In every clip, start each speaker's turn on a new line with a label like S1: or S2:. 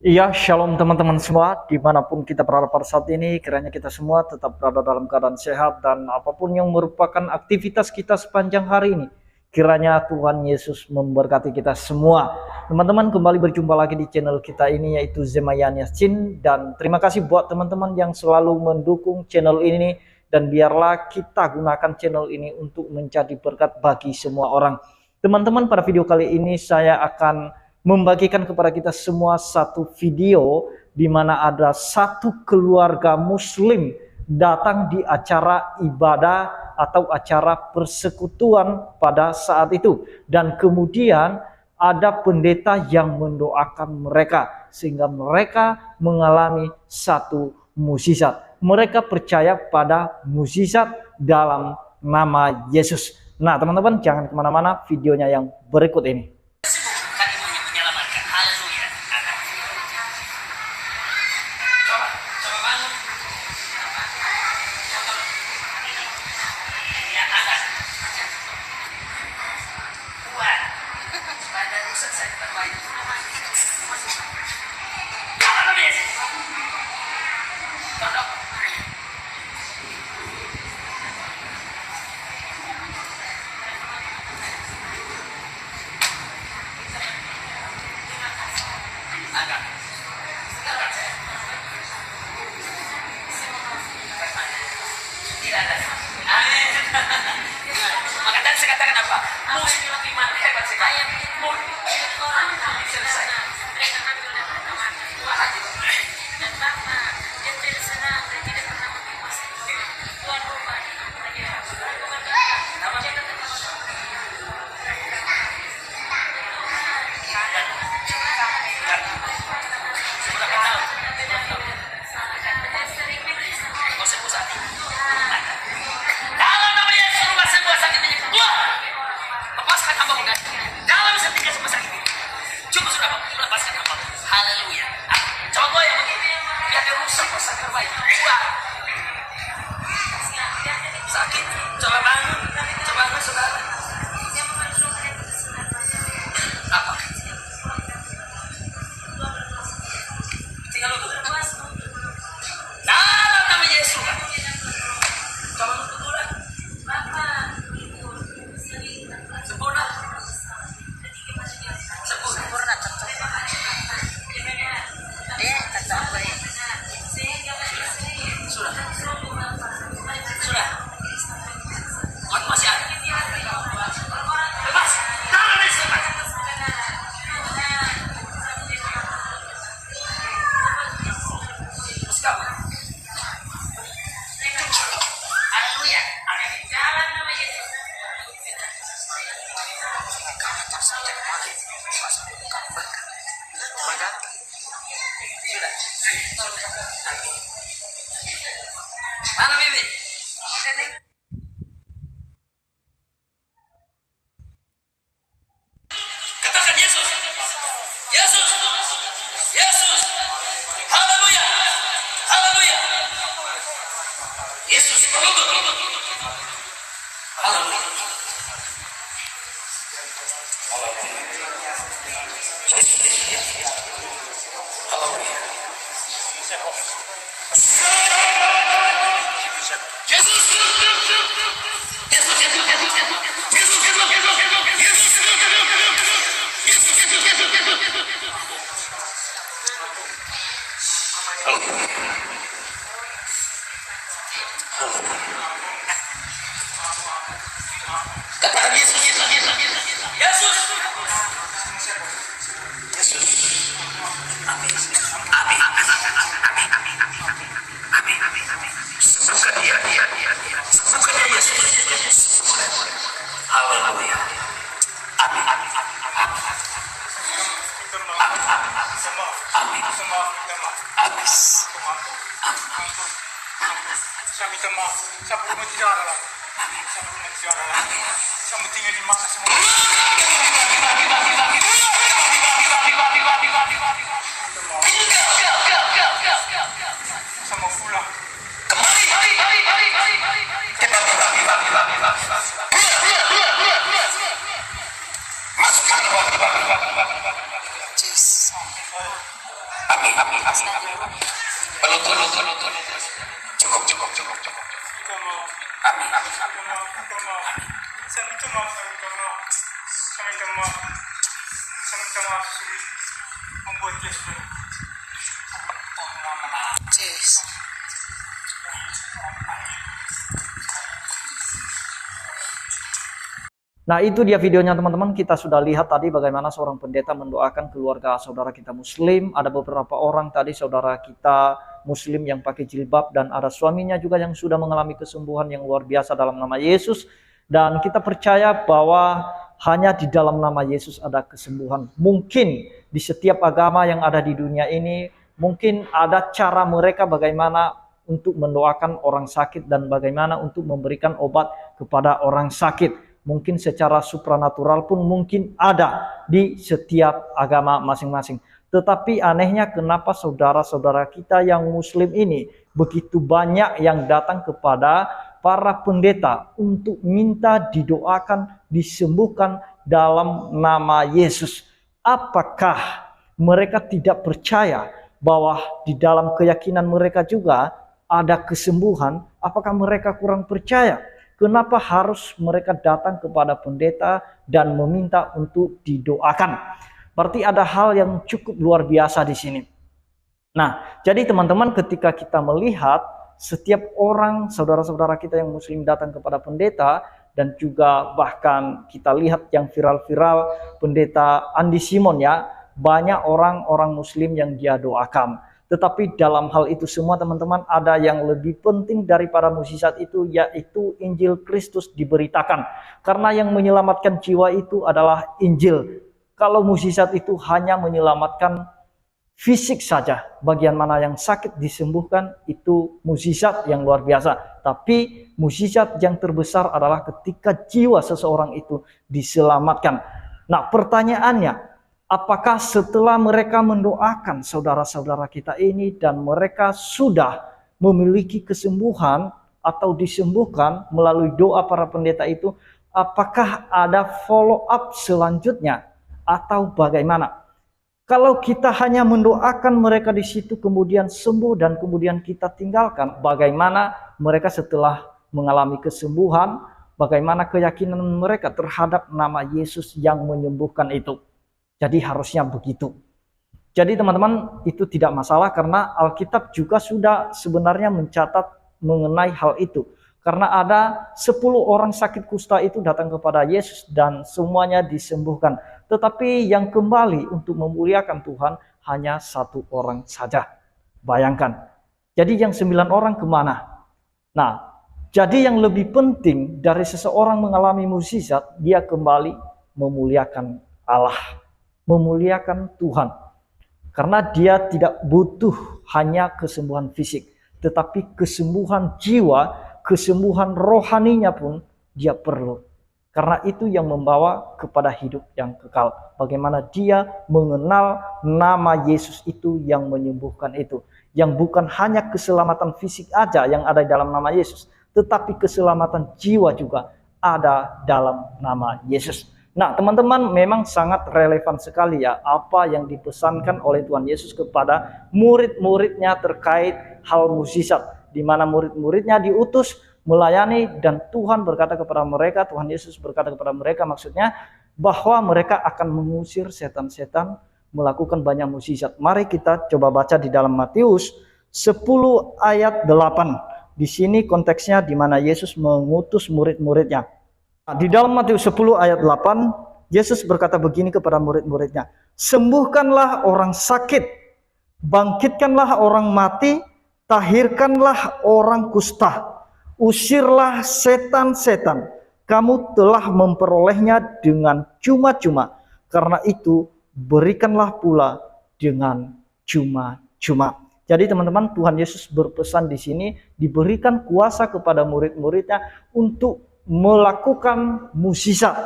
S1: Iya, shalom teman-teman semua, dimanapun kita berada pada saat ini, kiranya kita semua tetap berada dalam keadaan sehat dan apapun yang merupakan aktivitas kita sepanjang hari ini, kiranya Tuhan Yesus memberkati kita semua. Teman-teman, kembali berjumpa lagi di channel kita ini, yaitu Zemayan Yasin, dan terima kasih buat teman-teman yang selalu mendukung channel ini, dan biarlah kita gunakan channel ini untuk menjadi berkat bagi semua orang. Teman-teman, pada video kali ini saya akan membagikan kepada kita semua satu video di mana ada satu keluarga muslim datang di acara ibadah atau acara persekutuan pada saat itu, dan kemudian ada pendeta yang mendoakan mereka sehingga mereka mengalami satu mukjizat. Mereka percaya pada mukjizat dalam nama Yesus. Nah teman-teman, jangan kemana-mana, videonya yang berikut ini.
S2: Maka tadi saya katakan apa? Muslim iman hebat sekali. Selesai. Dan Bapak yang tidak senang dan tidak pernah memuasai Tuhan Bapak. Haleluya. Coba gue yang begini, biar dia rusak masa terbaik. Sakit, coba bangun saudara. Apa? Tinggal lu dulu. Dalam nama Yesus. Coba lu dulu. Sempurna. Sudah. Waktu masih ada. Lepas. Tangan di sini. Haleluya. Dalam nama Yesus. Mana Bibi? Katakan Yesus. Yesus. Yesus. Haleluya. Haleluya. Yesus. Haleluya. Haleluya. Katakan Yesus. Yesus. Yesus. Amin. Amin. Amin. Amin. Sembuhkan dia. Sembuhkan dia Yesus. Haleluya. Amin. Amin. Habis.
S3: Saya minta maaf. Saya belum bicara lagi. Saya tinggal di mana semua.
S2: Jus.
S4: Amin, amin, amin, amin. Penutup. Cukup.
S3: Minta maaf.
S4: Amin, amin, amin.
S3: Minta maaf. Saya minta maaf. Saya minta maaf sudah membuat dia sudah.
S2: Jus.
S1: Nah, itu dia videonya teman-teman. Kita sudah lihat tadi bagaimana seorang pendeta mendoakan keluarga saudara kita muslim. Ada beberapa orang tadi saudara kita muslim yang pakai jilbab, dan ada suaminya juga yang sudah mengalami kesembuhan yang luar biasa dalam nama Yesus. Dan kita percaya bahwa hanya di dalam nama Yesus ada kesembuhan. Mungkin di setiap agama yang ada di dunia ini, mungkin ada cara mereka bagaimana untuk mendoakan orang sakit dan bagaimana untuk memberikan obat kepada orang sakit. Mungkin secara supranatural pun mungkin ada di setiap agama masing-masing. Tetapi anehnya kenapa saudara-saudara kita yang muslim ini begitu banyak yang datang kepada para pendeta untuk minta didoakan, disembuhkan dalam nama Yesus. Apakah mereka tidak percaya bahwa di dalam keyakinan mereka juga ada kesembuhan? Apakah mereka kurang percaya? Kenapa harus mereka datang kepada pendeta dan meminta untuk didoakan? Berarti ada hal yang cukup luar biasa di sini. Nah, jadi teman-teman, ketika kita melihat setiap orang saudara-saudara kita yang muslim datang kepada pendeta, dan juga bahkan kita lihat yang viral-viral pendeta Andi Simon ya, banyak orang-orang muslim yang dia doakan. Tetapi dalam hal itu semua teman-teman, ada yang lebih penting daripada mukjizat itu, yaitu Injil Kristus diberitakan. Karena yang menyelamatkan jiwa itu adalah Injil. Kalau mukjizat itu hanya menyelamatkan fisik saja, bagian mana yang sakit disembuhkan, itu mukjizat yang luar biasa. Tapi mukjizat yang terbesar adalah ketika jiwa seseorang itu diselamatkan. Nah, pertanyaannya, apakah setelah mereka mendoakan saudara-saudara kita ini dan mereka sudah memiliki kesembuhan atau disembuhkan melalui doa para pendeta itu, apakah ada follow up selanjutnya atau bagaimana? Kalau kita hanya mendoakan mereka di situ kemudian sembuh dan kemudian kita tinggalkan, bagaimana mereka setelah mengalami kesembuhan, bagaimana keyakinan mereka terhadap nama Yesus yang menyembuhkan itu? Jadi harusnya begitu. Jadi teman-teman, itu tidak masalah karena Alkitab juga sudah sebenarnya mencatat mengenai hal itu. Karena ada 10 orang sakit kusta itu datang kepada Yesus dan semuanya disembuhkan. Tetapi yang kembali untuk memuliakan Tuhan hanya 1 orang saja. Bayangkan. Jadi yang 9 orang kemana? Nah, jadi yang lebih penting dari seseorang mengalami mukjizat, dia kembali memuliakan Allah. Memuliakan Tuhan, karena dia tidak butuh hanya kesembuhan fisik, tetapi kesembuhan jiwa, kesembuhan rohaninya pun dia perlu. Karena itu yang membawa kepada hidup yang kekal. Bagaimana dia mengenal nama Yesus itu yang menyembuhkan itu, yang bukan hanya keselamatan fisik aja yang ada dalam nama Yesus, tetapi keselamatan jiwa juga ada dalam nama Yesus. Nah, teman-teman, memang sangat relevan sekali ya apa yang dipesankan oleh Tuhan Yesus kepada murid-muridnya terkait hal mukjizat, di mana murid-muridnya diutus melayani dan Tuhan berkata kepada mereka, Tuhan Yesus berkata kepada mereka maksudnya bahwa mereka akan mengusir setan-setan, melakukan banyak mukjizat. Mari kita coba baca di dalam Matius 10 ayat 8. Di sini konteksnya di mana Yesus mengutus murid-muridnya. Di dalam Matius 10 ayat 8, Yesus berkata begini kepada murid-muridnya, sembuhkanlah orang sakit, bangkitkanlah orang mati, tahirkanlah orang kusta, usirlah setan-setan, kamu telah memperolehnya dengan cuma-cuma, karena itu berikanlah pula dengan cuma-cuma. Jadi teman-teman, Tuhan Yesus berpesan di sini diberikan kuasa kepada murid-muridnya untuk melakukan mukjizat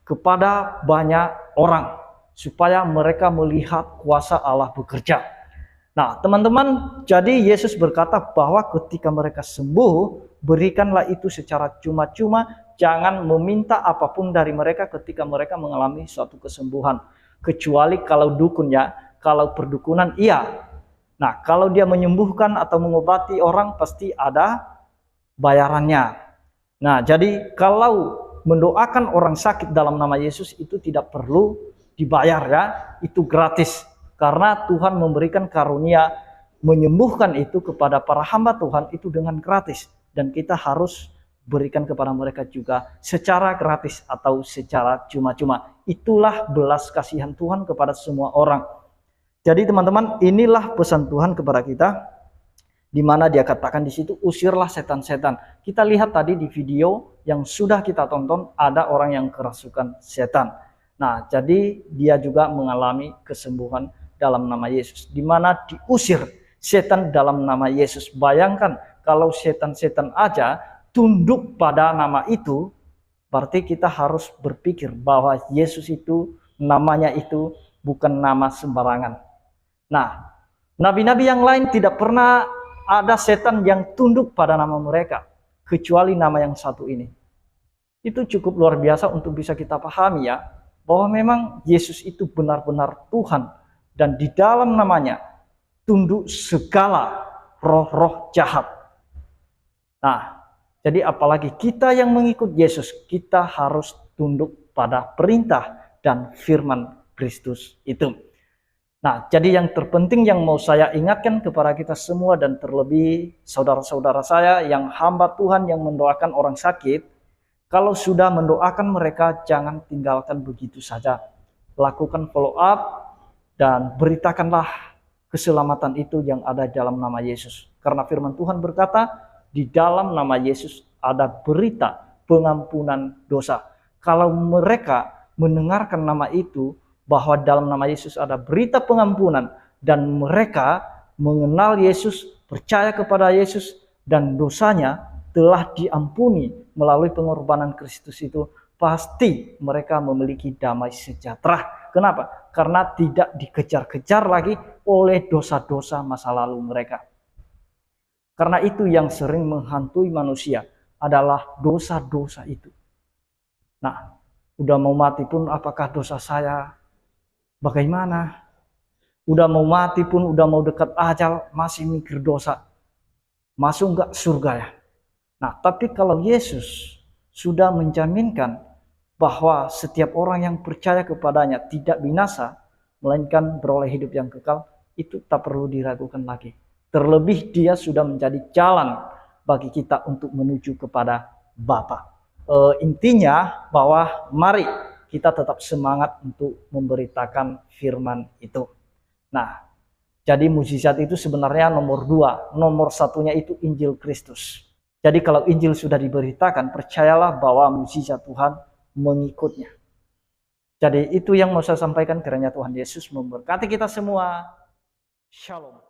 S1: kepada banyak orang supaya mereka melihat kuasa Allah bekerja. Nah, teman-teman, jadi Yesus berkata bahwa ketika mereka sembuh, berikanlah itu secara cuma-cuma, jangan meminta apapun dari mereka ketika mereka mengalami suatu kesembuhan. Kecuali kalau dukun ya, kalau perdukunan iya. Nah, kalau dia menyembuhkan atau mengobati orang pasti ada bayarannya. Nah, jadi kalau mendoakan orang sakit dalam nama Yesus itu tidak perlu dibayar ya, itu gratis. Karena Tuhan memberikan karunia menyembuhkan itu kepada para hamba Tuhan itu dengan gratis. Dan kita harus berikan kepada mereka juga secara gratis atau secara cuma-cuma. Itulah belas kasihan Tuhan kepada semua orang. Jadi teman-teman, inilah pesan Tuhan kepada kita, di mana dia katakan di situ, usirlah setan-setan. Kita lihat tadi di video yang sudah kita tonton, ada orang yang kerasukan setan. Nah, jadi dia juga mengalami kesembuhan dalam nama Yesus, di mana diusir setan dalam nama Yesus. Bayangkan kalau setan-setan aja tunduk pada nama itu, berarti kita harus berpikir bahwa Yesus itu, namanya itu bukan nama sembarangan. Nah, nabi-nabi yang lain tidak pernah ada setan yang tunduk pada nama mereka, kecuali nama yang satu ini. Itu cukup luar biasa untuk bisa kita pahami ya, bahwa memang Yesus itu benar-benar Tuhan, dan di dalam namanya tunduk segala roh-roh jahat. Nah, jadi apalagi kita yang mengikut Yesus, kita harus tunduk pada perintah dan firman Kristus itu. Nah, jadi yang terpenting yang mau saya ingatkan kepada kita semua, dan terlebih saudara-saudara saya yang hamba Tuhan yang mendoakan orang sakit, kalau sudah mendoakan mereka, jangan tinggalkan begitu saja. Lakukan follow up dan beritakanlah keselamatan itu yang ada dalam nama Yesus. Karena firman Tuhan berkata, di dalam nama Yesus ada berita pengampunan dosa. Kalau mereka mendengarkan nama itu, bahwa dalam nama Yesus ada berita pengampunan, dan mereka mengenal Yesus, percaya kepada Yesus, dan dosanya telah diampuni melalui pengorbanan Kristus itu, pasti mereka memiliki damai sejahtera. Kenapa? Karena tidak dikejar-kejar lagi oleh dosa-dosa masa lalu mereka. Karena itu yang sering menghantui manusia adalah dosa-dosa itu. Nah, udah mau mati pun apakah dosa saya bagaimana? Udah mau mati pun, udah mau dekat ajal, masih mikir dosa. Masuk enggak surga ya? Nah, tapi kalau Yesus sudah menjaminkan bahwa setiap orang yang percaya kepadanya tidak binasa, melainkan beroleh hidup yang kekal, itu tak perlu diragukan lagi. Terlebih dia sudah menjadi jalan bagi kita untuk menuju kepada Bapa. Intinya bahwa mari kita tetap semangat untuk memberitakan firman itu. Nah, jadi mukjizat itu sebenarnya nomor 2. Nomor satunya itu Injil Kristus. Jadi kalau Injil sudah diberitakan, percayalah bahwa mukjizat Tuhan mengikutnya. Jadi itu yang mau saya sampaikan, kiranya Tuhan Yesus memberkati kita semua. Shalom.